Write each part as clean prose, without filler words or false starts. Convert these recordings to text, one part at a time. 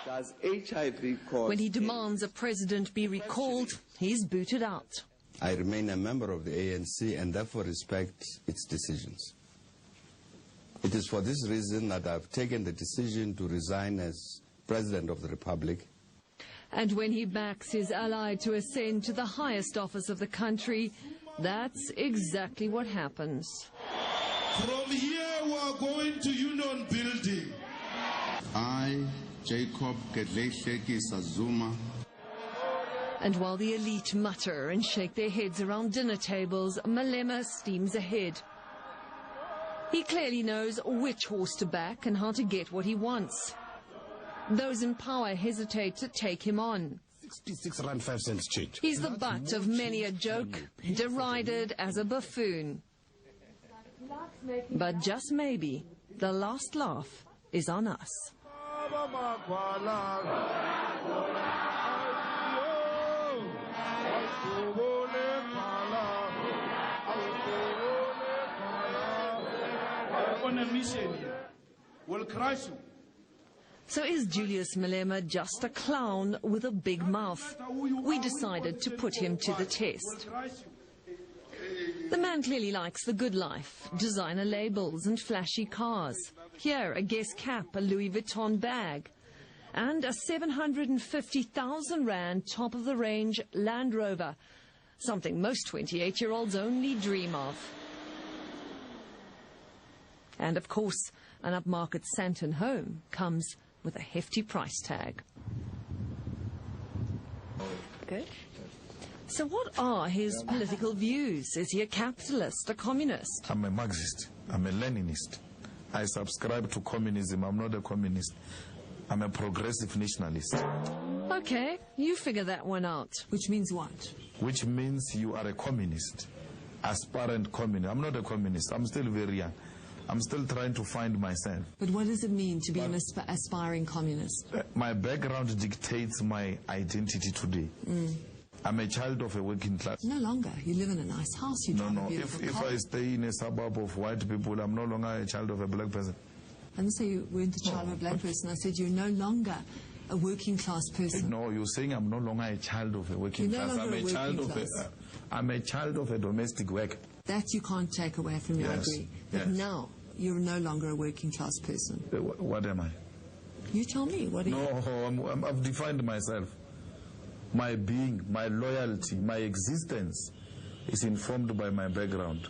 Does HIV cause... When he demands a president be recalled, he's booted out. I remain a member of the ANC and therefore respect its decisions. It is for this reason that I've taken the decision to resign as President of the Republic. And when he backs his ally to ascend to the highest office of the country, that's exactly what happens. From here we are going to Union Building. I, Jacob Gedlehlekisa Zuma. And while the elite mutter and shake their heads around dinner tables, Malema steams ahead. He clearly knows which horse to back and how to get what he wants. Those in power hesitate to take him on. 66 rand 5 cents change. He's the butt of many a joke, derided as a buffoon. But just maybe, the last laugh is on us. On a mission here. We'll crush you. So is Julius Malema just a clown with a big mouth? We decided to put him to the test. The man clearly likes the good life, designer labels and flashy cars. Here, a Guess cap, a Louis Vuitton bag, and a 750,000 rand top-of-the-range Land Rover, something most 28-year-olds only dream of. And of course, an upmarket Santon home comes with a hefty price tag. Good. So what are his political views? Is he a capitalist, a communist? I'm a Marxist. I'm a Leninist. I subscribe to communism. I'm not a communist. I'm a progressive nationalist. Okay, you figure that one out. Which means what? Which means you are a communist. Aspirant communist. I'm not a communist. I'm still very young. I'm still trying to find myself. But what does it mean to be an aspiring communist? My background dictates my identity today. I'm a child of a working class. No longer. You live in a nice house. You drive a beautiful car. If I stay in a suburb of white people, I'm no longer a child of a black person. I didn't say you weren't a child of a black person. I said you're no longer a working class person. No, you're saying I'm no longer a child of a working class. I'm a child of a domestic worker. That you can't take away from you, I agree. But now, you're no longer a working class person. What am I? You tell me. What are you? No, I've defined myself. My being, my loyalty, my existence is informed by my background.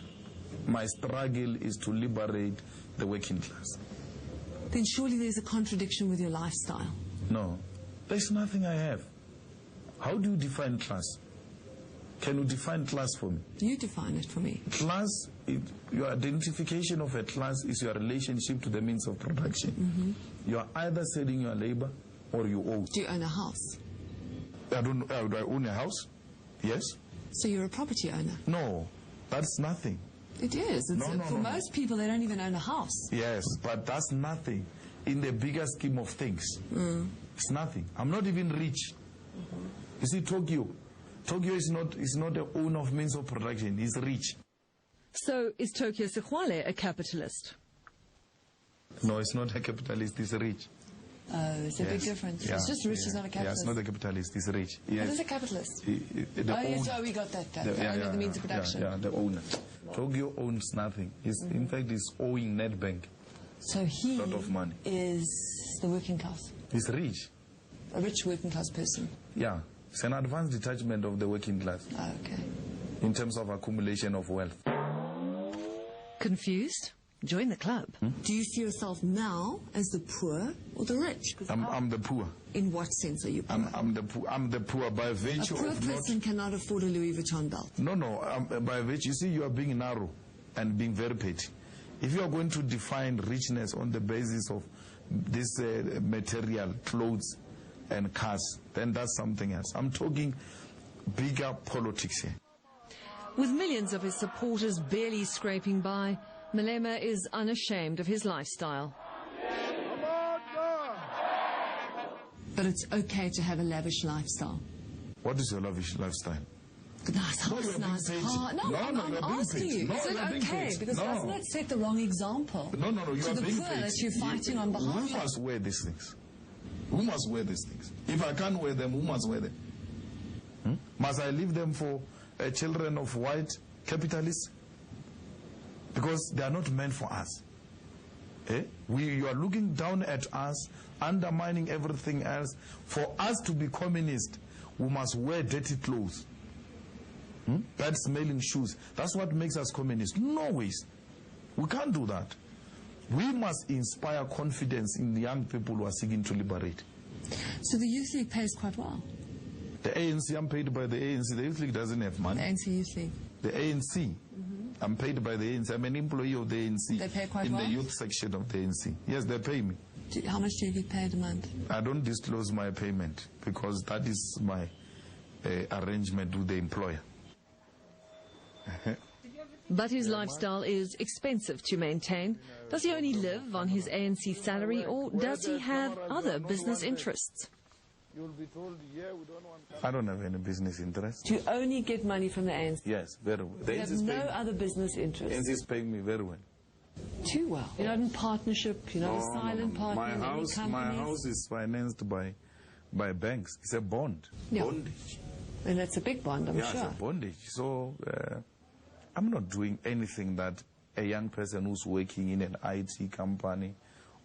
My struggle is to liberate the working class. Then surely there's a contradiction with your lifestyle. No, there's nothing I have. How do you define class? Can you define class for me? You define it for me. Class, your identification of a class is your relationship to the means of production. You are either selling your labor or you own. Do you own a house? I don't know. Do I own a house? Yes. So you're a property owner? No, that's nothing. It is. For most people, they don't even own a house. Yes, but that's nothing. In the bigger scheme of things, it's nothing. I'm not even rich. You see, Tokyo is not the owner of means of production. He's rich. So is Tokyo Sexwale a capitalist? No, it's not a capitalist. He's rich. Oh, it's a big difference. Yeah. It's just rich, he's not a capitalist. Yeah, it's not a capitalist, he's rich. Yes. What is a capitalist? So we got that. The owner of the means of production. Yeah, the owner. Tokyo owns nothing. In fact, he's owing Nedbank so he a lot of money. Is the working class? He's rich. A rich working class person? Yeah. It's an advanced detachment of the working class. Oh, okay. In terms of accumulation of wealth. Confused? Join the club. Do you see yourself now as the poor or the rich? I'm the poor. In what sense are you poor? I'm the poor by virtue of a poor person cannot afford a Louis Vuitton belt. No, by virtue. You see, you are being narrow and being very petty. If you are going to define richness on the basis of this material, clothes and cars, then that's something else. I'm talking bigger politics here. With millions of his supporters barely scraping by, Malema is unashamed of his lifestyle. But it's okay to have a lavish lifestyle. What is your lavish lifestyle? Nice house, nice car. No, I'm asking you. Is it okay? Because doesn't that set the wrong example? No, you to are the being poor paid. that you're fighting on behalf of. Who must wear these things? Who must wear these things? If I can't wear them, who must wear them? Must I leave them for children of white capitalists? Because they are not meant for us. You are looking down at us, undermining everything else. For us to be communist, we must wear dirty clothes, bad smelling shoes. That's what makes us communist. No ways. We can't do that. We must inspire confidence in the young people who are seeking to liberate. So the Youth League pays quite well? The ANC, I'm paid by the ANC. The Youth League doesn't have money. The ANC Youth League? The ANC. I'm paid by the ANC. I'm an employee of the ANC. They pay quite in well? the youth section of the ANC. Yes, they pay me. How much do you get paid a month? I don't disclose my payment because that is my arrangement with the employer. But his lifestyle is expensive to maintain. Does he only live on his ANC salary, or does he have other business interests? I don't have any business interest. Do you only get money from the ANC? Yes, very well. The You have no other business interests? ANC is paying me very well. Too well. You're not in partnership, you're not a silent partner in any companies? My house is financed by banks. It's a bond. Yeah. Bondage. And that's a big bond, I'm Yeah, sure. it's a bondage. So I'm not doing anything that a young person who's working in an IT company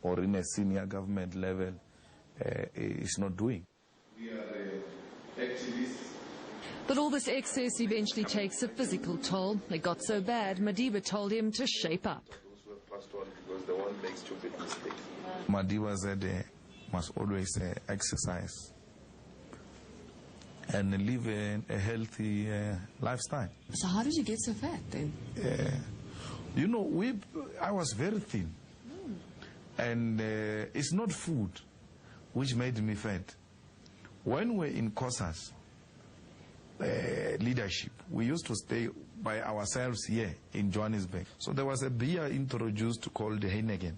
or in a senior government level is not doing. We are activists. But all this excess eventually takes a physical toll. It got so bad, Madiba told him to shape up. Those who have passed on because they won't make stupid mistakes. Madiba said must always exercise and live a healthy lifestyle. So how did you get so fat then? You know, I was very thin. And it's not food which made me fat. When we're in COSAS leadership, we used to stay by ourselves here in Johannesburg. So there was a beer introduced called heineken.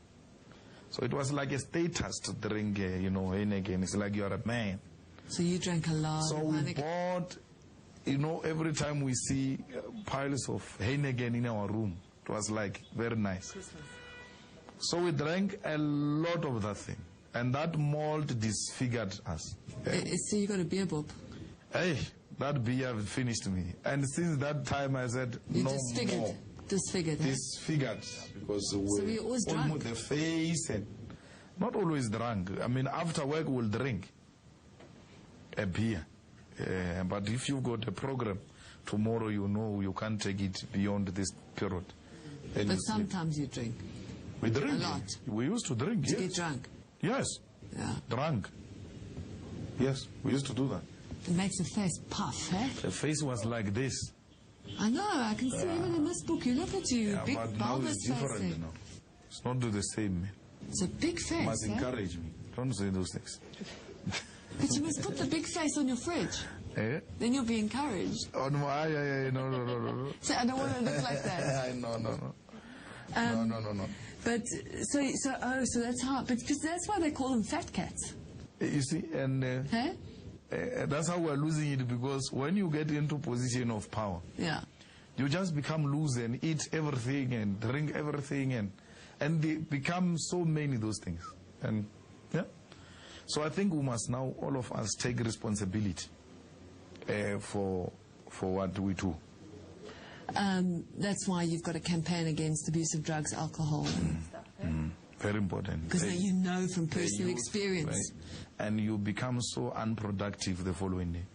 So it was like a status to drink, heineken. It's like you're a man. So you drank a lot So of we heineken? bought, every time we see piles of heineken in our room, it was like very nice. Christmas. So we drank a lot of that thing. And that malt disfigured us. So you got a beer bob? Hey, that beer finished me. And since that time I said, You no disfigured? more. Disfigured, eh? Disfigured. Because So you always almost drunk? the face and not always drunk. I mean, after work we'll drink a beer. But if you've got a program, tomorrow you know you can't take it beyond this period. And But you sleep. sometimes you drink. We drink. A lot. We used to drink, To yes. get drunk. Yes. Yeah. Drunk. Yes, we used to do that. It makes the face puff, eh? The face was like this. I know, I can see even in this book. You look at you, Yeah, big but now bulbous it's face different there. now. It's not the same, man. It's a big You must face, eh? encourage me. Don't say those things. But you must put the big face on your fridge. Eh? Then you'll be encouraged. Oh, no, no. So I don't want to look like that. No. No. But so that's how. But because that's why they call them fat cats. You see, and Hey? that's how we're losing it, because when you get into position of power, Yeah. you just become loose and eat everything and drink everything and they become so many those things. And yeah. So I think we must now, all of us, take responsibility for what we do. That's why you've got a campaign against abuse of drugs, alcohol, and stuff. Very important. Because you know from personal experience. Right. And you become so unproductive the following day.